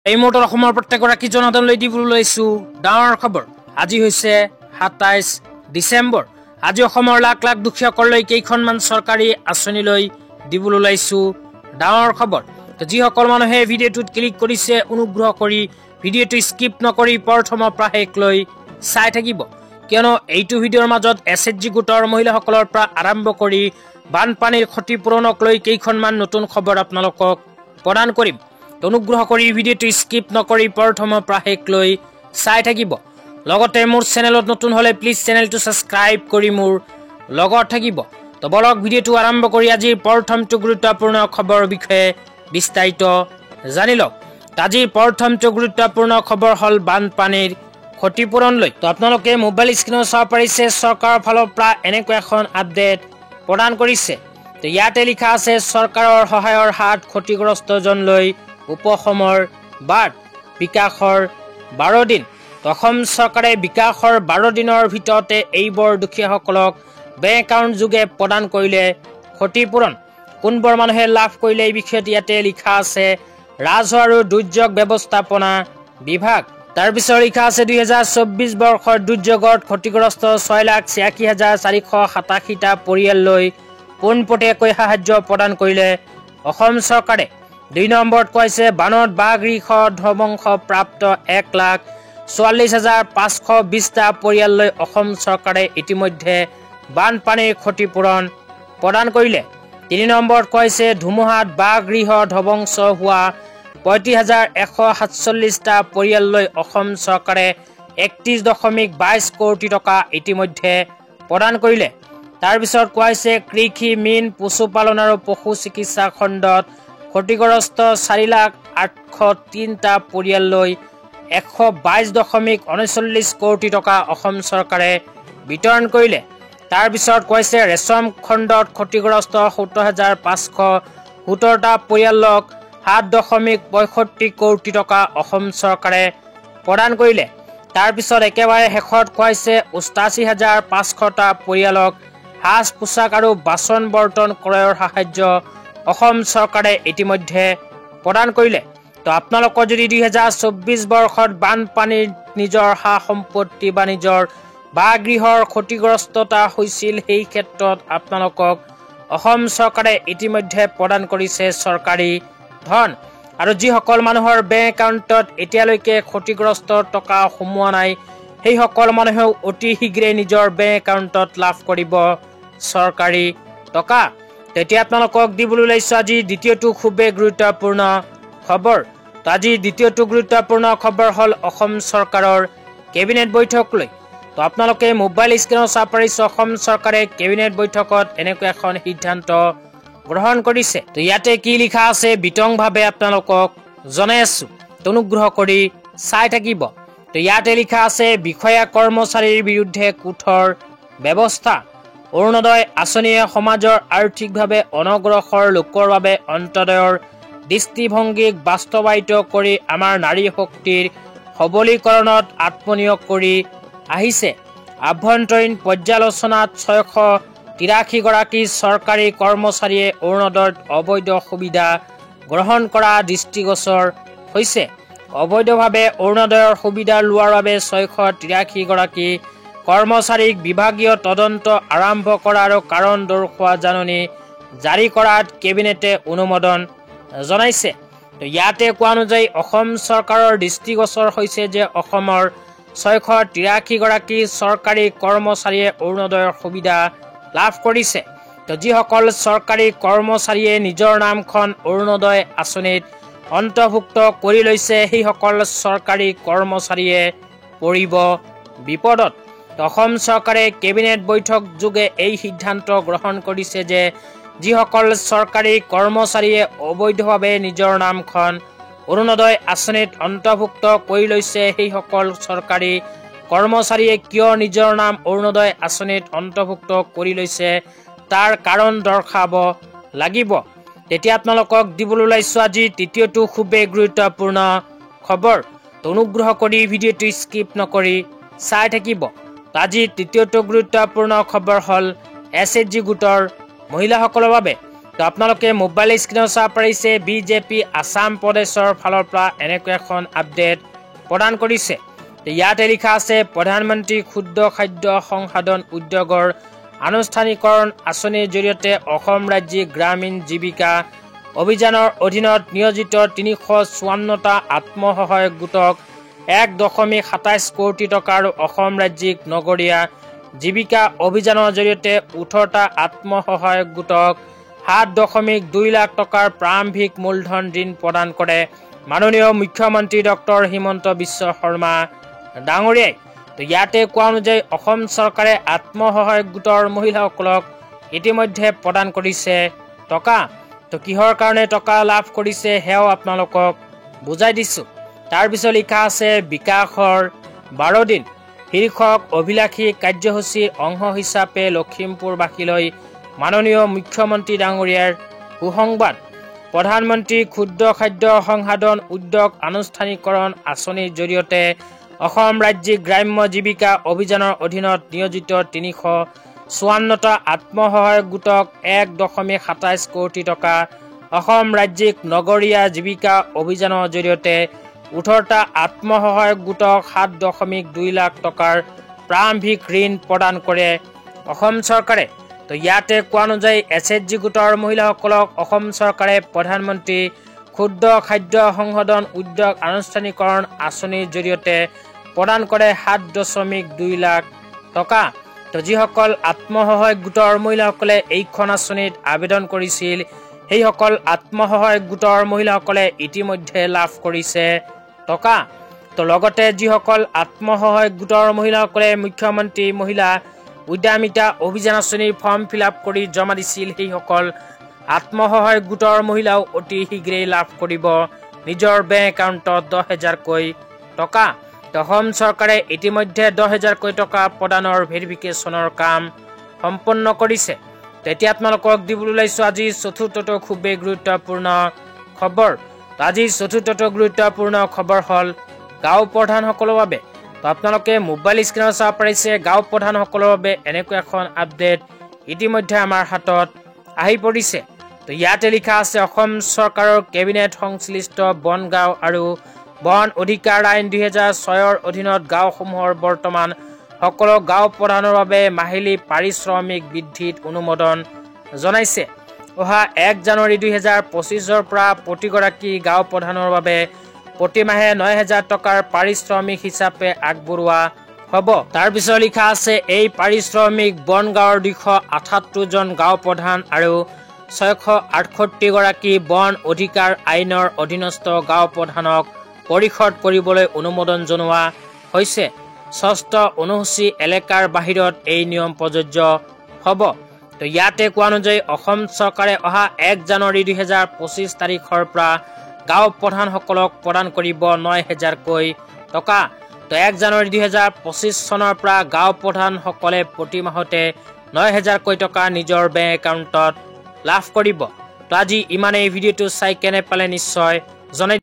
এই মুহূৰ্তত অসমৰ প্ৰত্যেকগৰাকী জনসাধাৰণলৈ দিবলৈ লৈছো ডাঙৰ খবৰ। আজি হৈছে ২৭ ডিচেম্বৰ। আজি অসমৰ লাখ লাখ দুখীয়াসকললৈ কেইখনমান চৰকাৰী আঁচনি লৈ দিবলৈ লৈছো ডাঙৰ খবৰ। তো যিসকল মানুহে ভিডিঅ'টোত ক্লিক কৰিছে অনুগ্ৰহ কৰি ভিডিঅ'টো স্কিপ নকৰি প্ৰথমৰ পৰা শেষলৈ চাই থাকিব, কিয়নো এইটো ভিডিঅ'ৰ মাজত SHG গোটৰ মহিলাসকলৰ পৰা আৰম্ভ কৰি বানপানীৰ ক্ষতিপূৰণক লৈ কেইখনমান নতুন খবৰ আপোনালোকক প্ৰদান কৰিম। অনুগ্ৰহ কৰি ভিডিঅ'টো স্কিপ নকৰি প্ৰথমৰ পৰা শেষলৈ চাই থাকিব। লগতে মোৰ চেনেলত নতুন হলে প্লিজ চেনেলটো ছাবস্ক্ৰাইব কৰি মোৰ লগত থাকিব। তো বলক ভিডিঅ'টো আৰম্ভ কৰি আজিৰ প্ৰথমটো গুৰুত্বপূৰ্ণ খবৰৰ বিষয়ে বিস্তাৰিত জানি লওক। আজিৰ প্ৰথমটো গুৰুত্বপূৰ্ণ খবৰ হ'ল বানপানীৰ ক্ষতিপূৰণ লৈ। তো আপোনালোকে মোবাইল স্ক্ৰীনত চাব পাৰিছে, চৰকাৰৰ ফালৰ পৰা এনেকুৱা এখন আপডেট প্ৰদান কৰিছে। তো ইয়াতে লিখা আছে চৰকাৰৰ সহায়ৰ হাত ক্ষতিগ্ৰস্তজনলৈ উপশমৰ বাদ, বিকাশৰ 12 দিন। অসম চৰকাৰে বিকাশৰ 12 দিনৰ ভিতৰতে এইবোৰ দুখীয়াসকলক বেংক একাউণ্ট যোগে প্ৰদান কৰিলে ক্ষতিপূৰণ। কোনবোৰ মানুহে লাভ কৰিলে এই বিষয়ত ইয়াতে লিখা আছে ৰাজহ আৰু দুৰ্যোগ ব্যৱস্থাপনা বিভাগ। তাৰপিছত লিখা আছে 2024 বৰ্ষৰ দুৰ্যোগত ক্ষতিগ্ৰস্ত 6,86,487টা পৰিয়াললৈ পোনপটীয়াকৈ সাহায্য প্ৰদান কৰিলে অসম চৰকাৰে। 2 নম্বৰত কৈছে বানত বাগৃহ ধ্বংস প্ৰাপ্ত 1,44,520টা পৰিয়াললৈ অসম চৰকাৰে ইতিমধ্যে বানপানীৰ ক্ষতিপূৰণ প্ৰদান কৰিলে। 3 নম্বৰত কৈছে ধুমুহাত বাগৃহ ধ্বংস হোৱা 35,147টা পৰিয়াললৈ অসম চৰকাৰে 31.22 কোটি টকা ইতিমধ্যে প্ৰদান কৰিলে। তাৰপিছত কৈছে কৃষি, মীন, পশুপালন আৰু পশু চিকিৎসা খণ্ডত ক্ষতিগ্ৰস্ত 4,08,03টা পৰিয়াললৈ 122.39 কোটি টকা অসম চৰকাৰে বিতৰণ কৰিলে। তাৰপিছত কৈছে ৰেচম খণ্ডত ক্ষতিগ্ৰস্ত 70,517টা পৰিয়ালক 7.65 কোটি টকা অসম চৰকাৰে প্ৰদান কৰিলে। তাৰপিছত একেবাৰে শেষত কৈছে 88,500টা পৰিয়ালক সাজ পোছাক আৰু বাচন বৰ্তন ক্ৰয়ৰ সাহায্য অসম চৰকাৰে ইতিমধ্যে প্ৰদান কৰিলে। তো আপোনালোকৰ যদি 2024 বৰ্ষত বানপানীৰ নিজৰ সা সম্পত্তি বা নিজৰ বাগৃহৰ ক্ষতিগ্ৰস্ততা হৈছিল, সেই ক্ষেত্ৰত আপোনালোকক অসম চৰকাৰে ইতিমধ্যে প্ৰদান কৰিছে চৰকাৰী ধন। আৰু যিসকল মানুহৰ বেংক একাউণ্টত এতিয়ালৈকে ক্ষতিগ্ৰস্ত টকা সোমোৱা নাই, সেইসকল মানুহেও অতি শীঘ্ৰে নিজৰ বেংক একাউণ্টত লাভ কৰিব চৰকাৰী টকা। তেতিয়া আপোনালোকক দিবলৈ লৈছো আজি দ্বিতীয়টো খুবেই গুৰুত্বপূৰ্ণ খবৰ। তো আজি দ্বিতীয়টো গুৰুত্বপূৰ্ণ খবৰ হ'ল অসম চৰকাৰৰ কেবিনেট বৈঠক লৈ। তো আপোনালোকে মোবাইল স্ক্ৰীনত চাব পাৰিছে অসম চৰকাৰে কেবিনেট বৈঠকত এনেকুৱা এখন সিদ্ধান্ত গ্ৰহণ কৰিছে। তো ইয়াতে কি লিখা আছে বিতংভাৱে আপোনালোকক জনাই আছো, অনুগ্ৰহ কৰি চাই থাকিব। তো ইয়াতে লিখা আছে বিষয়া কৰ্মচাৰীৰ বিৰুদ্ধে কঠোৰ ব্যৱস্থা। অৰুণোদয় আঁচনিয়ে সমাজৰ আৰ্থিকভাৱে অনগ্ৰসৰ লোকৰ বাবে অন্ত্যোদয়ৰ দৃষ্টিভংগীক বাস্তৱায়িত কৰি আমাৰ নাৰী শক্তিৰ সবলীকৰণত আত্মনিয়োগ কৰি আহিছে। আভ্যন্তৰীণ পৰ্যালোচনাত 683গৰাকী চৰকাৰী কৰ্মচাৰীয়ে অৰুণোদয়ত অবৈধ সুবিধা গ্ৰহণ কৰা দৃষ্টিগোচৰ হৈছে। অবৈধভাৱে অৰুণোদয়ৰ সুবিধা লোৱাৰ বাবে 683গৰাকী কৰ্মচাৰীক বিভাগীয় তদন্ত আৰম্ভ কৰা আৰু কাৰণ দৰ্শোৱা জাননী জাৰি কৰাত কেবিনেটে অনুমোদন জনাইছে। তো ইয়াতে কোৱা অনুযায়ী অসম চৰকাৰৰ দৃষ্টিগোচৰ হৈছে যে অসমৰ 683গৰাকী চৰকাৰী কৰ্মচাৰীয়ে অৰুণোদয়ৰ সুবিধা লাভ কৰিছে। তো যিসকল চৰকাৰী কৰ্মচাৰীয়ে নিজৰ নামখন অৰুণোদয় আঁচনিত অন্তৰ্ভুক্ত কৰি লৈছে, সেইসকল চৰকাৰী কৰ্মচাৰীয়ে পৰিব বিপদত। অসম চৰকাৰে কেবিনেট বৈঠক যোগে এই সিদ্ধান্ত গ্ৰহণ কৰিছে যে যিসকল চৰকাৰী কৰ্মচাৰীয়ে অবৈধভাৱে নিজৰ নামখন অৰুণোদয় আঁচনিত অন্তৰ্ভুক্ত কৰি লৈছে, সেইসকল চৰকাৰী কৰ্মচাৰীয়ে কিয় নিজৰ নাম অৰুণোদয় আঁচনিত অন্তৰ্ভুক্ত কৰি লৈছে তাৰ কাৰণ দৰ্শাব লাগিব। তেতিয়া আপোনালোকক দিবলৈ ওলাইছো আজি তৃতীয়টো খুবেই গুৰুত্বপূৰ্ণ খবৰ। অনুগ্ৰহ কৰি ভিডিঅ'টো স্কিপ নকৰি চাই থাকিব। আজি তৃতীয়টো গুৰুত্বপূৰ্ণ খবৰ হ'ল SHG গোটৰ মহিলাসকলৰ বাবে। তো আপোনালোকে মোবাইল স্ক্ৰীনত চাব পাৰিছে বিজেপি আসাম প্ৰদেশৰ ফালৰ পৰা এনেকৈ এখন আপডেট প্ৰদান কৰিছে। ইয়াতে লিখা আছে প্ৰধানমন্ত্ৰী ক্ষুদ্ৰ খাদ্য সংসাধন উদ্যোগৰ আনুষ্ঠানিকৰণ আঁচনিৰ জৰিয়তে অসম ৰাজ্যিক গ্ৰামীণ জীৱিকা অভিযানৰ অধীনত নিয়োজিত ৩৫৪টা আত্মসহায়ক গোটক ১.২৭ কোটি টকা আৰু অসম ৰাজ্যিক নগৰীয়া জীৱিকা অভিযানৰ জৰিয়তে ১৮টা আত্মসহায়ক গোটক ৭.২ লাখ টকাৰ প্ৰাৰম্ভিক মূলধন ঋণ প্ৰদান কৰে মাননীয় মুখ্যমন্ত্ৰী ডক্টৰ হিমন্ত বিশ্ব শৰ্মা ডাঙৰীয়াই। তো ইয়াতে কোৱা অনুযায়ী অসম চৰকাৰে আত্মসহায়ক গোটৰ মহিলাসকলক ইতিমধ্যে প্ৰদান কৰিছে টকা। তো কিহৰ কাৰণে টকা লাভ কৰিছে সেয়াও আপোনালোকক বুজাই দিছোঁ। তাৰপিছত লিখা আছে বিকাশৰ 12 দিন শীৰ্ষক অভিলাষী কাৰ্যসূচীৰ অংশ হিচাপে লখিমপুৰবাসীলৈ মাননীয় মুখ্যমন্ত্ৰী ডাঙৰীয়াৰ সুসংবাদ। প্ৰধানমন্ত্ৰী ক্ষুদ্ৰ খাদ্য সংসাধন উদ্যোগ আনুষ্ঠানিকৰণ আঁচনিৰ জৰিয়তে অসম ৰাজ্যিক গ্ৰাম্য জীৱিকা অভিযানৰ অধীনত নিয়োজিত ৩৫৪টা আত্মসহায়ক গোটক ১.২৭ কোটি টকা, অসম ৰাজ্যিক নগৰীয়া জীৱিকা অভিযানৰ জৰিয়তে ১৮টা আত্মসহায়ক গোটক ৭.২ লাখ টকাৰ প্ৰাৰম্ভিক ঋণ প্ৰদান কৰে অসম চৰকাৰে। তো ইয়াতে কোৱা অনুযায়ী SHG গোটৰ মহিলাসকলক অসম চৰকাৰে প্ৰধানমন্ত্ৰী ক্ষুদ্ৰ খাদ্য সংসাধন উদ্যোগ আনুষ্ঠানিকৰণ আঁচনিৰ জৰিয়তে প্ৰদান কৰে ৭.২ লাখ টকা। তো যিসকল আত্মসহায়ক গোটৰ মহিলাসকলে এইখন আঁচনিত আবেদন কৰিছিল সেইসকল আত্মসহায়ক গোটৰ মহিলাসকলে ইতিমধ্যে লাভ কৰিছে টকা। তো লগতে যিসকল আত্মসহায়ক গোটৰ মহিলাসকলে মুখ্যমন্ত্ৰী মহিলা উদ্যমিতা অভিযান আঁচনিৰ ফৰ্ম ফিল-আপ কৰি জমা দিছিল সেইসকল আত্মসহায়ক গোটৰ মহিলাও অতি শীঘ্ৰেই লাভ কৰিব নিজৰ বেংক একাউণ্টত ১০,০০০কৈ টকা। অসম চৰকাৰে ইতিমধ্যে ১০,০০০কৈ টকা প্ৰদানৰ ভেৰিফিকেশ্যনৰ কাম সম্পন্ন কৰিছে। তেতিয়া আপোনালোকক দিবলৈ ওলাইছোঁ আজি চতুৰ্থটো খুবেই গুৰুত্বপূৰ্ণ খবৰ। আজি চতুৰ্থটো গুৰুত্বপূৰ্ণ খবৰ হ'ল গাঁও প্ৰধানসকলৰ বাবে। তো আপোনালোকে মোবাইল স্ক্ৰীনত চাব পাৰিছে গাঁও প্ৰধানসকলৰ বাবে এনেকৈ এখন আপডেট ইতিমধ্যে আমাৰ হাতত আহি পৰিছে। তো ইয়াতে লিখা আছে অসম চৰকাৰৰ কেবিনেট সংশ্লিষ্ট বন গাঁও আৰু বন অধিকাৰ আইন ২০০৬ৰ অধীনত গাঁওসমূহৰ বৰ্তমান সকলো গাঁও প্ৰধানৰ বাবে মাহিলী পাৰিশ্ৰমিক বৃদ্ধিত অনুমোদন জনাইছে। অহা ১ জানুৱাৰী ২০২৫ৰ পৰা প্ৰতিগৰাকী গাঁও প্ৰধানৰ বাবে প্ৰতিমাহে ৯,০০০ টকাৰ পাৰিশ্ৰমিক হিচাপে আগবঢ়োৱা হ'ব। তাৰপিছত লিখা আছে এই পাৰিশ্ৰমিক বন গাঁৱৰ ২৭৮ জন গাঁও প্ৰধান আৰু ৬৬৮ গৰাকী বন অধিকাৰ আইনৰ অধীনস্থ গাঁও প্ৰধানক পৰিশোধ কৰিবলৈ অনুমোদন জনোৱা হৈছে। ষষ্ঠ অনুসূচী এলেকাৰ বাহিৰত এই নিয়ম প্ৰযোজ্য হ'ব। তো ইয়াতে কোৱা অনুযায়ী অসম চৰকাৰে অহা ১ জানুৱাৰী ২০২৫ তাৰিখৰ পৰা গাঁও প্ৰধানসকলক প্ৰদান কৰিব ৯,০০০কৈ টকা। তো ১ জানুৱাৰী ২০২৫ চনৰ পৰা গাঁও প্ৰধানসকলে প্ৰতি মাহতে ৯,০০০কৈ টকা নিজৰ বেংক একাউণ্টত লাভ কৰিব। তো আজি ইমানেই। ভিডিঅ'টো চাই কেনে পালে নিশ্চয় জনাই